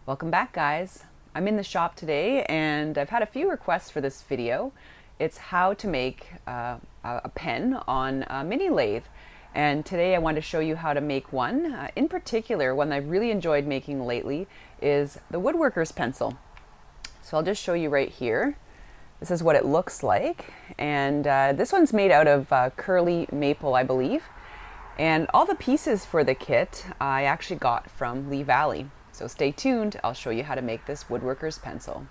Welcome back, guys. I'm in the shop today and I've had a few requests for this video. It's how to make a pen on a mini lathe. And today I want to show you how to make one. In particular, one I've really enjoyed making lately is the woodworker's pencil. So I'll just show you right here. This is what it looks like. And this one's made out of curly maple, I believe. And all the pieces for the kit I actually got from Lee Valley. So stay tuned, I'll show you how to make this woodworker's pencil.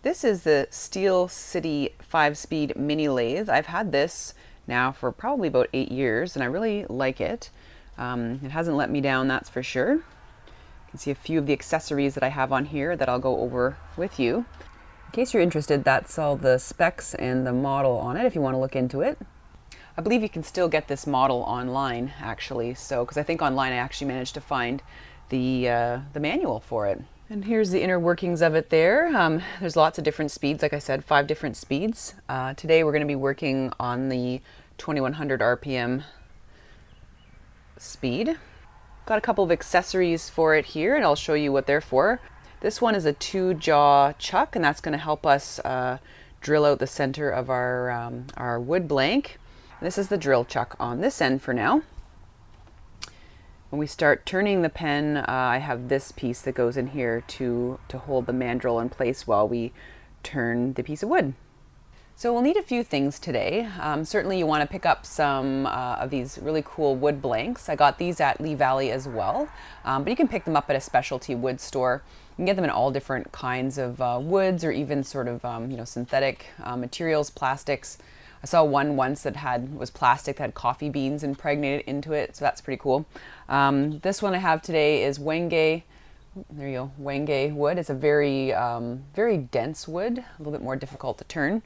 This is the Steel City 5-speed mini lathe. I've had this now for probably about 8 years and I really like it. It hasn't let me down, that's for sure. You can see a few of the accessories that I have on here that I'll go over with you. In case you're interested, that's all the specs and the model on it if you want to look into it. I believe you can still get this model online actually, so because I think online I actually managed to find the manual for it. And here's the inner workings of it there. There's lots of different speeds, like I said, 5 different speeds. Today we're going to be working on the 2100 RPM speed. Got a couple of accessories for it here and I'll show you what they're for. This one is a 2-jaw chuck and that's going to help us drill out the center of our wood blank. And this is the drill chuck on this end for now. When we start turning the pen, I have this piece that goes in here to hold the mandrel in place while we turn the piece of wood. So we'll need a few things today. Certainly you want to pick up some of these really cool wood blanks. I got these at Lee Valley as well, but you can pick them up at a specialty wood store. You can get them in all different kinds of woods or even sort of synthetic materials, plastics. I saw one once that was plastic that had coffee beans impregnated into it, so that's pretty cool. This one I have today is Wenge. There you go, Wenge wood. It's a very, very dense wood, a little bit more difficult to turn.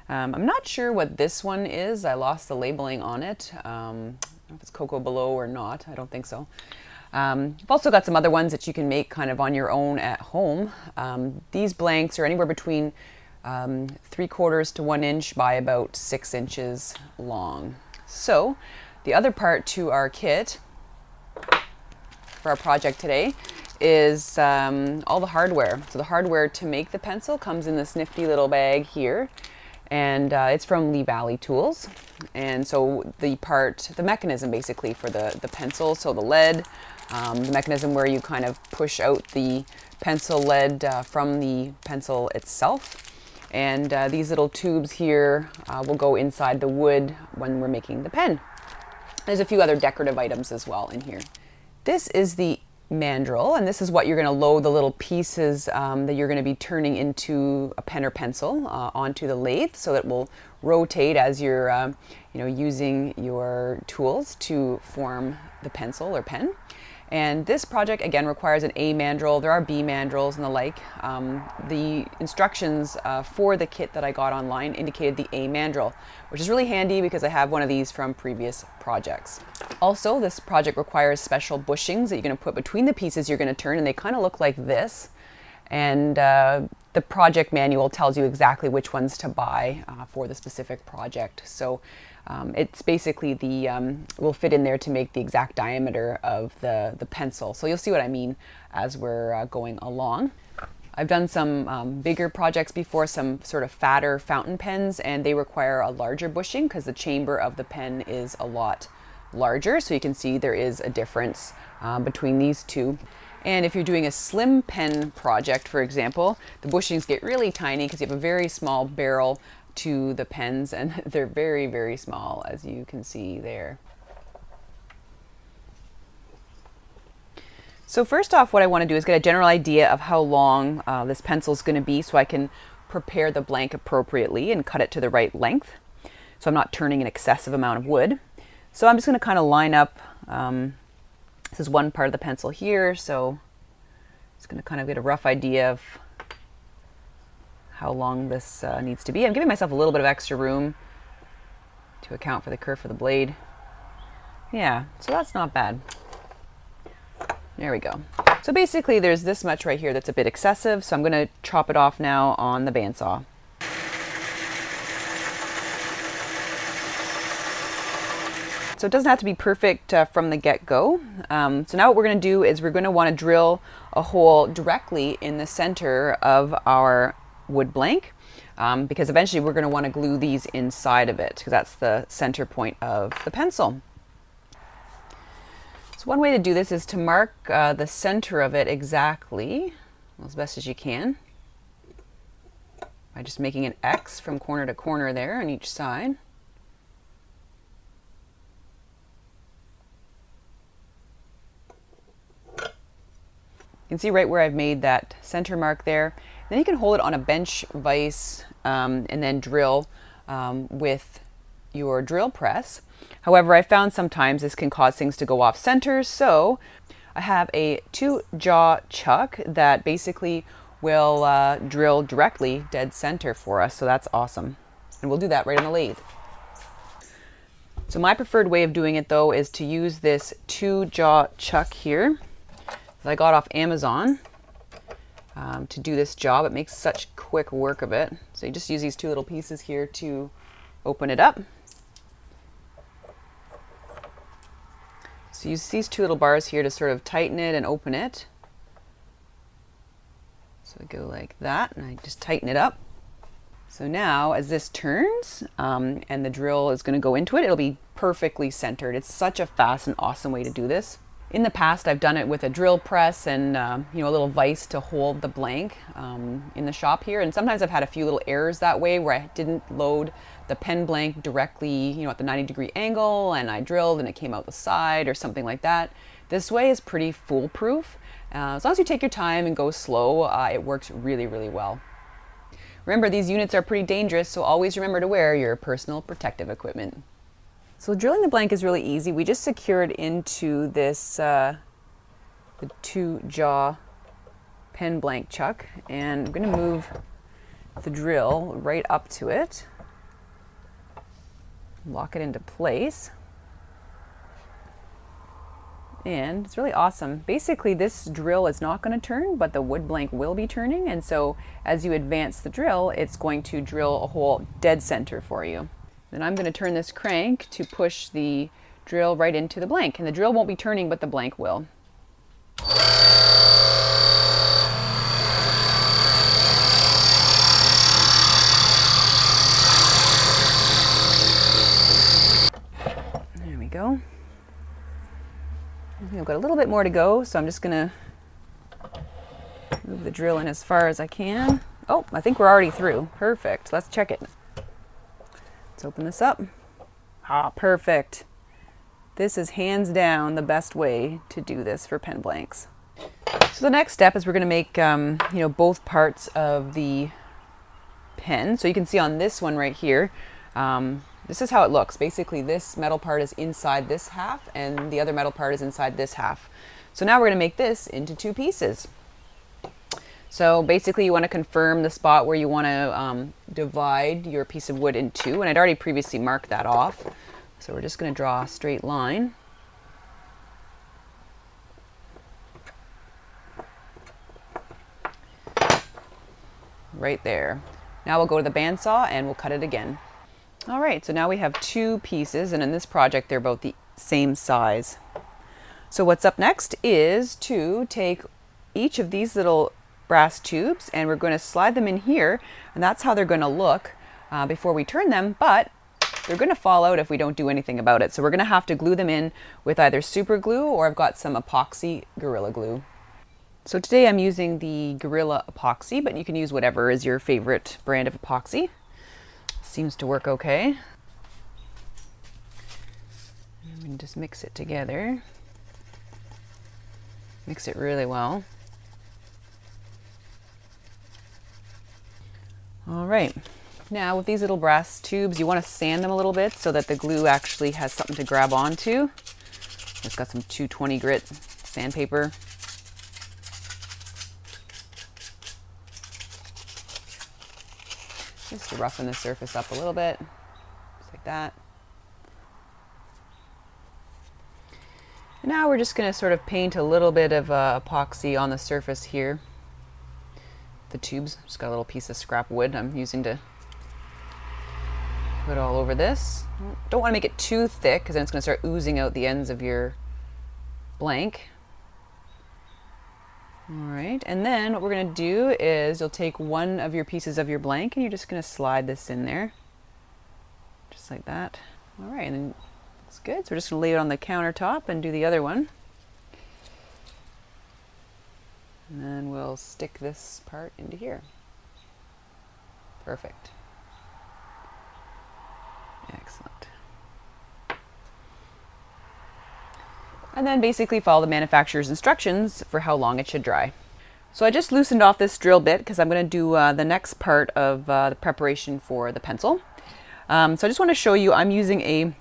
I'm not sure what this one is. I lost the labeling on it. I don't know if it's Cocoa Below or not. I don't think so. I've also got some other ones that you can make kind of on your own at home. These blanks are anywhere between 3/4 to 1 inch by about 6 inches long. So the other part to our kit for our project today is all the hardware. So the hardware to make the pencil comes in this nifty little bag here, and it's from Lee Valley Tools. And so the mechanism basically for the pencil, so the lead, the mechanism where you kind of push out the pencil lead from the pencil itself. And these little tubes here will go inside the wood when we're making the pen. There's a few other decorative items as well in here. This is the mandrel, and this is what you're going to load the little pieces that you're going to be turning into a pen or pencil onto the lathe, so that it will rotate as you're using your tools to form the pencil or pen. And this project again requires an A mandrel. There are B mandrels and the like. The instructions for the kit that I got online indicated the A mandrel, which is really handy because I have one of these from previous projects. Also, this project requires special bushings that you're going to put between the pieces you're going to turn, and they kind of look like this. And the project manual tells you exactly which ones to buy for the specific project. So it's basically will fit in there to make the exact diameter of the pencil. So you'll see what I mean as we're going along. I've done some bigger projects before, some sort of fatter fountain pens, and they require a larger bushing because the chamber of the pen is a lot larger. So you can see there is a difference between these two. And if you're doing a slim pen project, for example, the bushings get really tiny because you have a very small barrel to the pens, and they're very, very small, as you can see there. So first off, what I want to do is get a general idea of how long this pencil is going to be so I can prepare the blank appropriately and cut it to the right length, so I'm not turning an excessive amount of wood. So I'm just going to kind of line up. This is one part of the pencil here, so just going to kind of get a rough idea of how long this needs to be. I'm giving myself a little bit of extra room to account for the curve of the blade. Yeah, so that's not bad. There we go. So basically there's this much right here that's a bit excessive, so I'm going to chop it off now on the bandsaw. So it doesn't have to be perfect from the get-go. So now what we're going to do is we're going to want to drill a hole directly in the center of our wood blank, because eventually we're going to want to glue these inside of it, because that's the center point of the pencil. So one way to do this is to mark the center of it exactly, as best as you can, by just making an X from corner to corner there on each side. You can see right where I've made that center mark there. Then you can hold it on a bench vise and then drill with your drill press. However, I found sometimes this can cause things to go off center, so I have a 2-jaw chuck that basically will drill directly dead center for us, so that's awesome. And we'll do that right on the lathe. So my preferred way of doing it though is to use this 2-jaw chuck here that I got off Amazon to do this job. It makes such quick work of it. So you just use these 2 little pieces here to open it up. So use these 2 little bars here to sort of tighten it and open it. So I go like that and I just tighten it up. So now as this turns and the drill is going to go into it, it'll be perfectly centered. It's such a fast and awesome way to do this. In the past, I've done it with a drill press and you know, a little vise to hold the blank in the shop here. And sometimes I've had a few little errors that way where I didn't load the pen blank directly, you know, at the 90-degree angle, and I drilled and it came out the side or something like that. This way is pretty foolproof. As long as you take your time and go slow, it works really, really well. Remember, these units are pretty dangerous, so always remember to wear your personal protective equipment. So drilling the blank is really easy. We just secure it into this the 2-jaw pen blank chuck, and I'm going to move the drill right up to it, lock it into place, and it's really awesome. Basically this drill is not going to turn, but the wood blank will be turning, and so as you advance the drill, it's going to drill a hole dead center for you. Then I'm going to turn this crank to push the drill right into the blank. And the drill won't be turning, but the blank will. There we go. I think I've got a little bit more to go, so I'm just going to move the drill in as far as I can. Oh, I think we're already through. Perfect. Let's check it. Let's open this up. Ah, perfect. This is hands down the best way to do this for pen blanks. So the next step is we're going to make you know, both parts of the pen. So you can see on this one right here, this is how it looks. Basically this metal part is inside this half and the other metal part is inside this half. So now we're going to make this into 2 pieces. So basically you want to confirm the spot where you want to divide your piece of wood in 2, and I'd already previously marked that off. So we're just going to draw a straight line. Right there. Now we'll go to the bandsaw and we'll cut it again. All right, so now we have 2 pieces, and in this project they're both the same size. So what's up next is to take each of these little brass tubes and we're going to slide them in here, and that's how they're going to look before we turn them, but they're going to fall out if we don't do anything about it. So we're going to have to glue them in with either super glue, or I've got some epoxy Gorilla Glue. So today I'm using the Gorilla Epoxy, but you can use whatever is your favorite brand of epoxy. Seems to work okay. And we can just mix it together. Mix it really well. All right, now with these little brass tubes, you want to sand them a little bit so that the glue actually has something to grab onto. It's got some 220 grit sandpaper. Just to roughen the surface up a little bit, just like that. And now we're just going to sort of paint a little bit of epoxy on the surface here. The tubes, just got a little piece of scrap wood I'm using to Put all over this. Don't want to make it too thick because then it's going to start oozing out the ends of your blank. All right, and then what we're going to do is you'll take one of your pieces of your blank and you're just going to slide this in there. Just like that. All right, and then that's good. So we're just going to lay it on the countertop and do the other one. And then we'll stick this part into here. Perfect. Excellent. And then basically follow the manufacturer's instructions for how long it should dry. So I just loosened off this drill bit because I'm going to do the next part of the preparation for the pencil. So I just want to show you I'm using a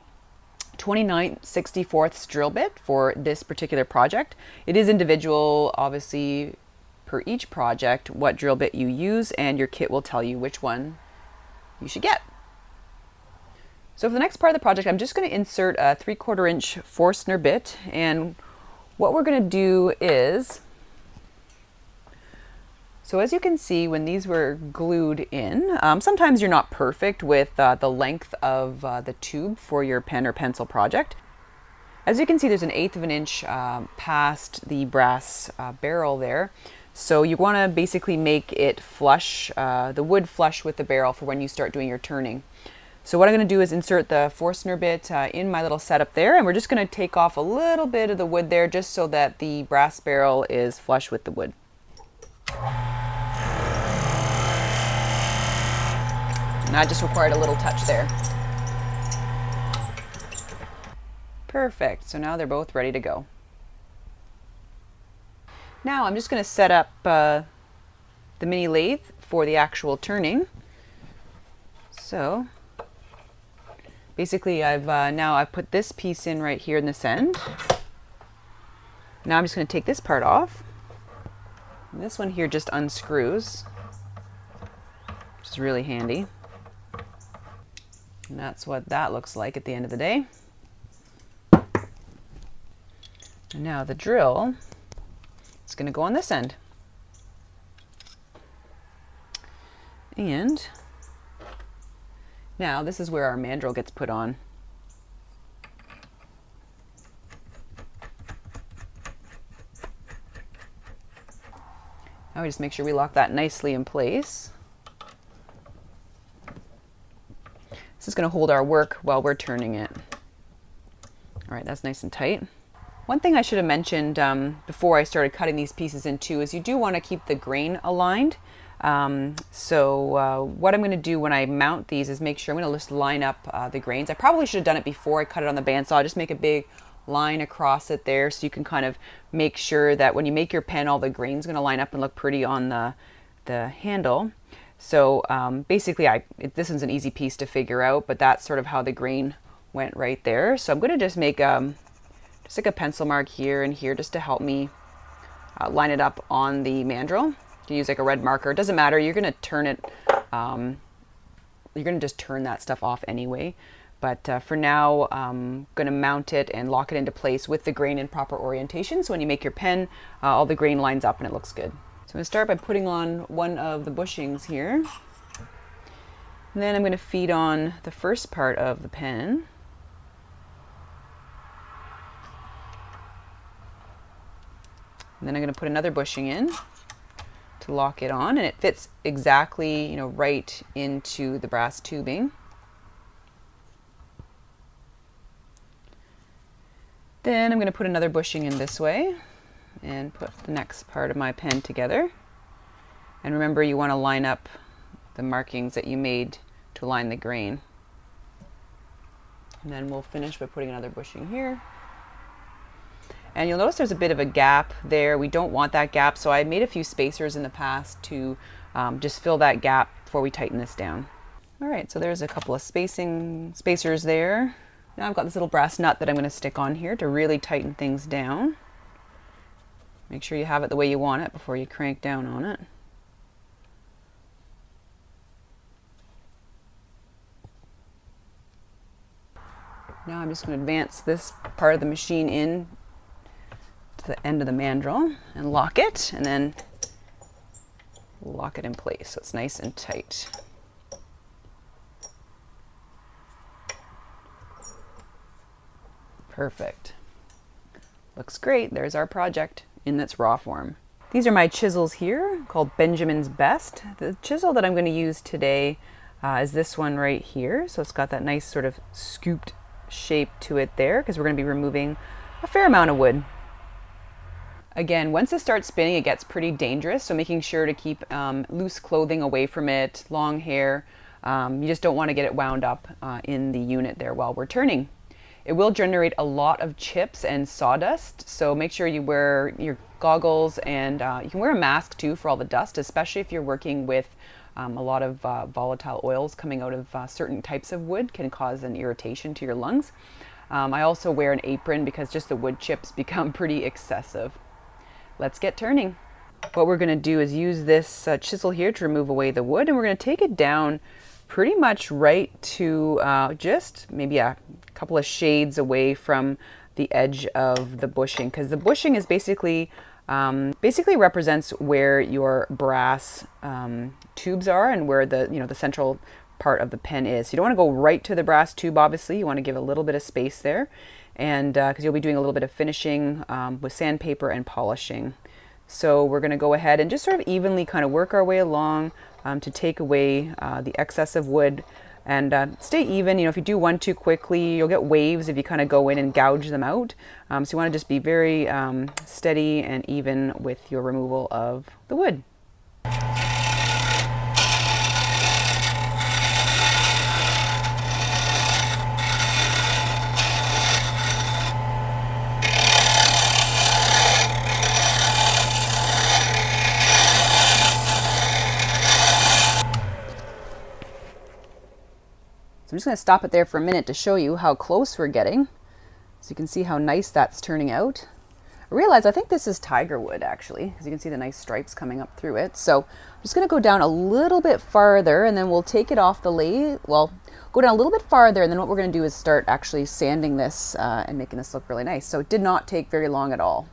29/64 drill bit for this particular project. It is individual, obviously, per each project, what drill bit you use, and your kit will tell you which one you should get. So for the next part of the project, I'm just going to insert a 3/4 inch Forstner bit, and what we're going to do is, so as you can see, when these were glued in, sometimes you're not perfect with the length of the tube for your pen or pencil project. As you can see, there's an 1/8 of an inch past the brass barrel there. So you want to basically make it flush, the wood flush with the barrel for when you start doing your turning. So what I'm going to do is insert the Forstner bit in my little setup there, and we're just going to take off a little bit of the wood there just so that the brass barrel is flush with the wood. And that just required a little touch there. Perfect. So now they're both ready to go. Now I'm just going to set up the mini lathe for the actual turning. So basically I've put this piece in right here in this end. Now I'm just going to take this part off. And this one here just unscrews, which is really handy. And that's what that looks like at the end of the day. And now the drill is going to go on this end. And now this is where our mandrel gets put on. Now we just make sure we lock that nicely in place. This is going to hold our work while we're turning it. All right, that's nice and tight. One thing I should have mentioned before I started cutting these pieces in two is you do want to keep the grain aligned. What I'm going to do when I mount these is make sure I'm going to just line up the grains. I probably should have done it before I cut it on the bandsaw. Just make a big line across it there so you can kind of make sure that when you make your pen, all the grain's going to line up and look pretty on the handle. So basically this one's an easy piece to figure out, but that's sort of how the grain went right there. So I'm going to just make just like a pencil mark here and here just to help me line it up on the mandrel. You can use like a red marker. It doesn't matter. You're going to turn it, you're going to just turn that stuff off anyway. But for now, I'm going to mount it and lock it into place with the grain in proper orientation. So when you make your pen, all the grain lines up and it looks good. So I'm going to start by putting on one of the bushings here. And then I'm going to feed on the first part of the pen. And then I'm going to put another bushing in to lock it on, and it fits exactly, you know, right into the brass tubing. Then I'm going to put another bushing in this way and put the next part of my pen together. And remember, you want to line up the markings that you made to line the grain. And then we'll finish by putting another bushing here. And you'll notice there's a bit of a gap there. We don't want that gap, so I made a few spacers in the past to just fill that gap before we tighten this down. All right, so there's a couple of spacers there. Now I've got this little brass nut that I'm going to stick on here to really tighten things down. Make sure you have it the way you want it before you crank down on it. Now I'm just going to advance this part of the machine in to the end of the mandrel and lock it, and then lock it in place so it's nice and tight. Perfect. Looks great. There's our project in its raw form. These are my chisels here called Benjamin's Best. The chisel that I'm going to use today is this one right here. So it's got that nice sort of scooped shape to it there because we're going to be removing a fair amount of wood. Again, once it starts spinning, it gets pretty dangerous. So making sure to keep loose clothing away from it, long hair. You just don't want to get it wound up in the unit there while we're turning. It will generate a lot of chips and sawdust, so make sure you wear your goggles, and you can wear a mask too for all the dust, especially if you're working with a lot of volatile oils coming out of certain types of wood can cause an irritation to your lungs. I also wear an apron because just the wood chips become pretty excessive. Let's get turning. What we're going to do is use this chisel here to remove away the wood, and we're going to take it down pretty much right to just maybe a couple of shades away from the edge of the bushing, because the bushing is basically represents where your brass tubes are and where the central part of the pen is. So you don't want to go right to the brass tube, obviously. You want to give a little bit of space there, and because you'll be doing a little bit of finishing with sandpaper and polishing. So we're going to go ahead and just sort of evenly kind of work our way along to take away the excess of wood, and stay even. If you do one too quickly, you'll get waves if you kind of go in and gouge them out. So you want to just be very steady and even with your removal of the wood. I'm just going to stop it there for a minute to show you how close we're getting, so you can see how nice that's turning out. I realize I think this is tiger wood actually, because you can see the nice stripes coming up through it. So I'm just going to go down a little bit farther, and then we'll take it off the lathe. Well, go down a little bit farther, and then what we're going to do is start actually sanding this and making this look really nice. So it did not take very long at all.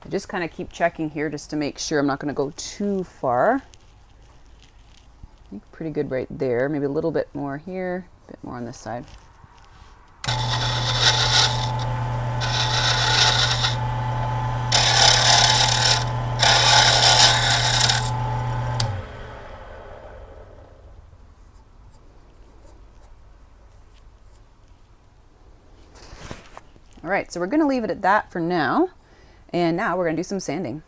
I just kind of keep checking here just to make sure I'm not going to go too far. I think pretty good right there. Maybe a little bit more here, a bit more on this side. All right, so we're going to leave it at that for now. And now we're going to do some sanding.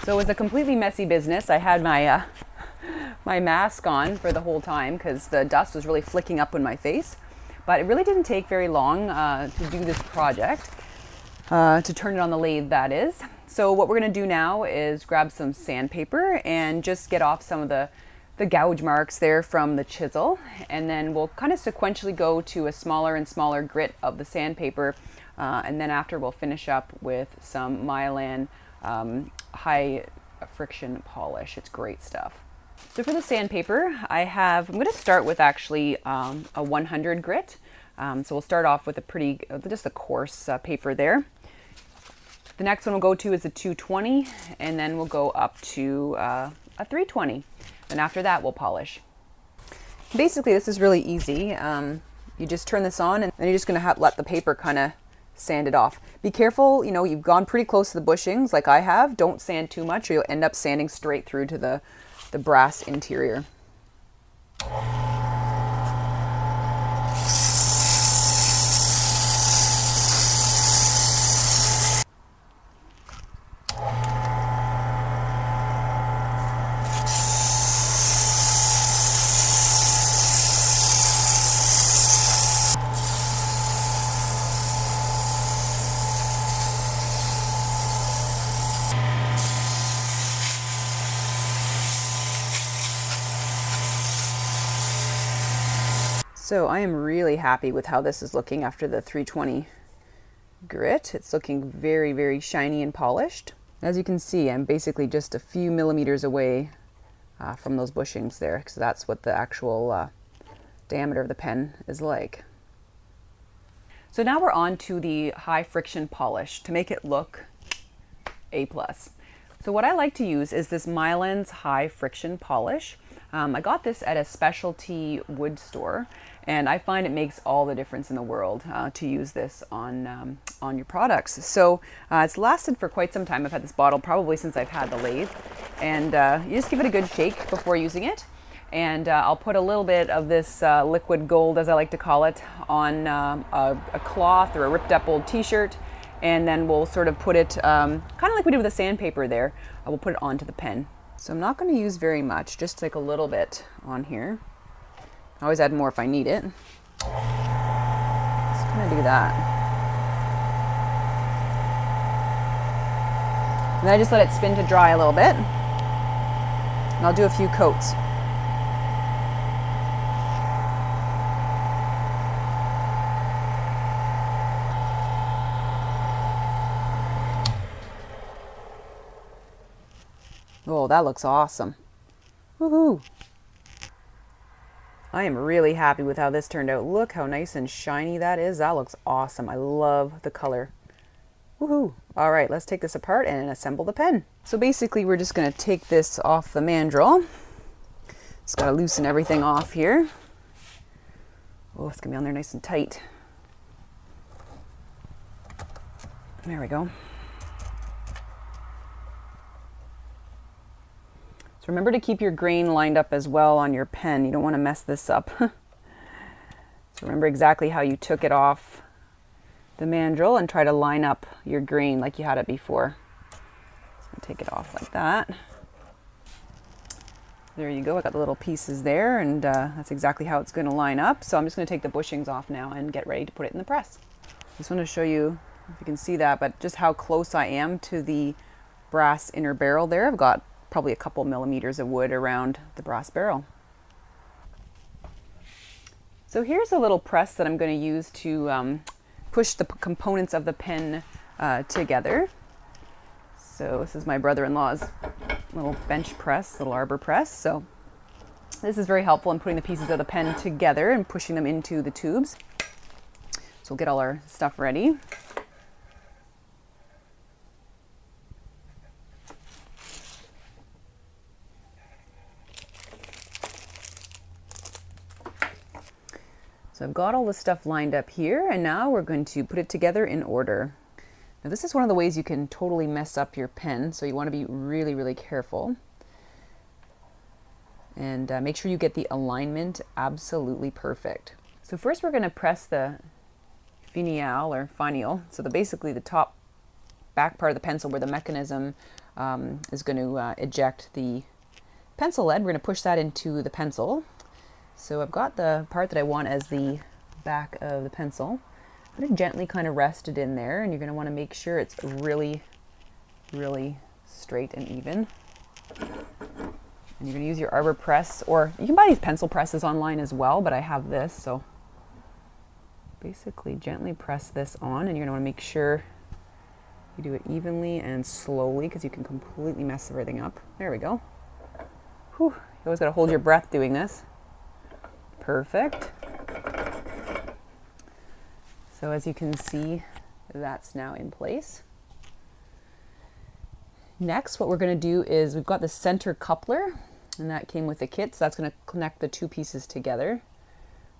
So it was a completely messy business. I had my my mask on for the whole time because the dust was really flicking up in my face. But it really didn't take very long to do this project, to turn it on the lathe, that is. So what we're going to do now is grab some sandpaper and just get off some of the gouge marks there from the chisel. And then we'll kind of sequentially go to a smaller and smaller grit of the sandpaper. And then after we'll finish up with some Mylon high friction polish. It's great stuff. So for the sandpaper, I'm going to start with actually a 100 grit. So we'll start off with just a coarse paper there. The next one we'll go to is a 220, and then we'll go up to a 320. And after that, we'll polish. Basically, this is really easy. You just turn this on, and then you're just going to let the paper kind of sand it off. Be careful, you've gone pretty close to the bushings like I have. Don't sand too much or you'll end up sanding straight through to the brass interior. So I am really happy with how this is looking after the 320 grit. It's looking very, very shiny and polished. As you can see, I'm basically just a few millimeters away from those bushings there, because that's what the actual diameter of the pen is like. So now we're on to the high friction polish to make it look A+. So what I like to use is this Mylens high friction polish. I got this at a specialty wood store, and I find it makes all the difference in the world to use this on your products. So it's lasted for quite some time. I've had this bottle probably since I've had the lathe, and you just give it a good shake before using it. And I'll put a little bit of this liquid gold, as I like to call it, on a cloth or a ripped up old t-shirt, and then we'll sort of put it, kind of like we did with the sandpaper there, we'll put it onto the pen. So I'm not going to use very much, just like a little bit on here. I always add more if I need it. Just going to do that. And then I just let it spin to dry a little bit. And I'll do a few coats. Oh, that looks awesome. Woohoo! I am really happy with how this turned out. Look how nice and shiny that is. That looks awesome. I love the color. Woohoo! All right, let's take this apart and assemble the pen. So basically, we're just going to take this off the mandrel. Just got to loosen everything off here. Oh, it's going to be on there nice and tight. There we go. Remember to keep your grain lined up as well on your pen. You don't want to mess this up. So remember exactly how you took it off the mandrel and try to line up your grain like you had it before. So take it off like that. There you go. I got the little pieces there, and that's exactly how it's going to line up. So I'm just going to take the bushings off now and get ready to put it in the press. Just want to show you if you can see that, but just how close I am to the brass inner barrel there. I've got probably a couple millimeters of wood around the brass barrel. So here's a little press that I'm going to use to push the components of the pen together. So this is my brother-in-law's little bench press, little arbor press. So this is very helpful in putting the pieces of the pen together and pushing them into the tubes. So we'll get all our stuff ready. So I've got all the stuff lined up here, and now we're going to put it together in order. Now this is one of the ways you can totally mess up your pen, so you want to be really, really careful. And make sure you get the alignment absolutely perfect. So first we're going to press the finial or finial, so basically the top back part of the pencil where the mechanism is going to eject the pencil lead. We're going to push that into the pencil. So I've got the part that I want as the back of the pencil. I'm going to gently kind of rest it in there, and you're going to want to make sure it's really, really straight and even. And you're going to use your arbor press, or you can buy these pencil presses online as well, but I have this, so basically gently press this on, and you're going to want to make sure you do it evenly and slowly, because you can completely mess everything up. There we go. Whew. You always got to hold your breath doing this. Perfect. So as you can see, that's now in place. Next, what we're going to do is we've got the center coupler, and that came with the kit, so that's going to connect the two pieces together.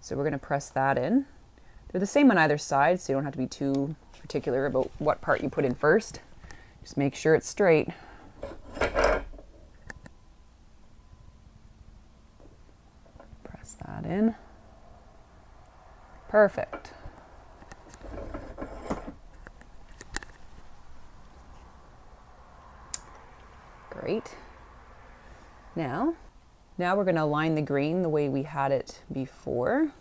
So we're going to press that in. They're the same on either side, so you don't have to be too particular about what part you put in first. Just make sure it's straight. That in. Perfect. Great. Now we're going to align the grain the way we had it before.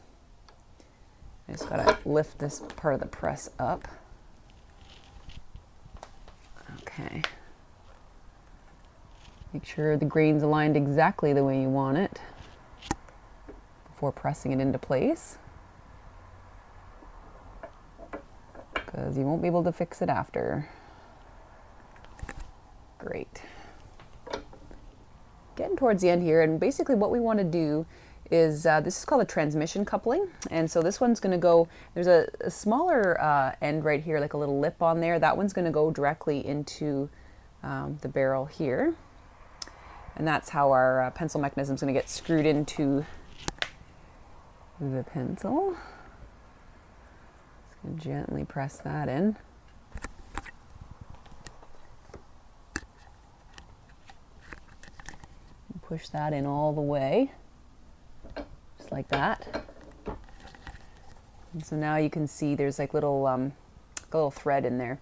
I just got to lift this part of the press up. Okay. Make sure the grain's aligned exactly the way you want it before pressing it into place, because you won't be able to fix it after. Great. getting towards the end here, and basically what we want to do is, this is called a transmission coupling, and so this one's going to go, there's a smaller end right here, like a little lip on there. That one's going to go directly into the barrel here, and that's how our pencil mechanism is going to get screwed into the pencil. Just going to gently press that in. Push that in all the way, just like that. And so now you can see there's like little, a little thread in there.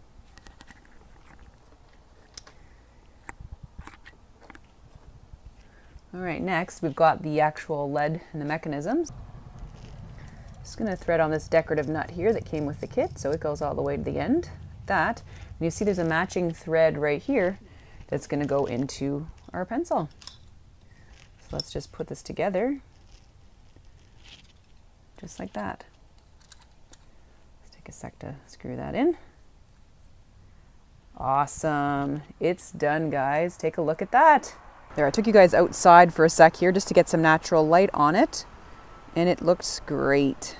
All right, next we've got the actual lead and the mechanisms. Just going to thread on this decorative nut here that came with the kit, so it goes all the way to the end. That, and you see there's a matching thread right here that's going to go into our pencil. So let's just put this together, just like that. Let's take a sec to screw that in. Awesome, it's done, guys. Take a look at that. There, I took you guys outside for a sec here just to get some natural light on it, and it looks great.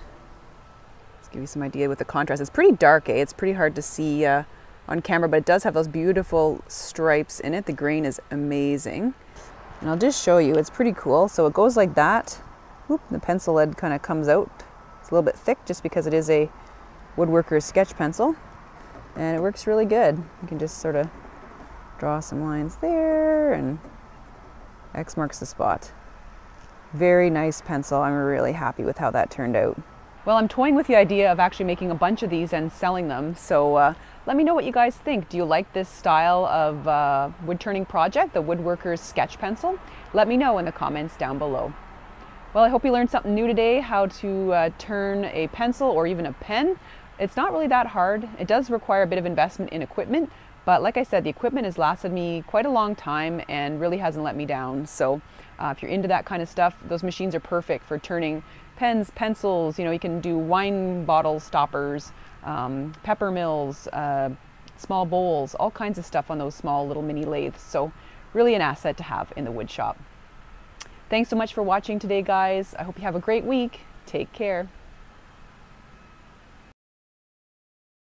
Let's give you some idea with the contrast. It's pretty dark, It's pretty hard to see on camera, but it does have those beautiful stripes in it. The grain is amazing. And I'll just show you, it's pretty cool. So it goes like that. Whoop, the pencil lead kind of comes out. It's a little bit thick just because it is a woodworker's sketch pencil. And it works really good. You can just sort of draw some lines there, and X marks the spot. Very nice pencil. I'm really happy with how that turned out. Well, I'm toying with the idea of actually making a bunch of these and selling them. So let me know what you guys think. Do you like this style of wood turning project, the woodworker's sketch pencil? Let me know in the comments down below. Well, I hope you learned something new today, how to turn a pencil or even a pen. It's not really that hard. It does require a bit of investment in equipment, but like I said, the equipment has lasted me quite a long time and really hasn't let me down. So if you're into that kind of stuff, those machines are perfect for turning pens, pencils. You know, you can do wine bottle stoppers, pepper mills, small bowls, all kinds of stuff on those small little mini lathes. So really an asset to have in the wood shop. Thanks so much for watching today, guys. I hope you have a great week. Take care.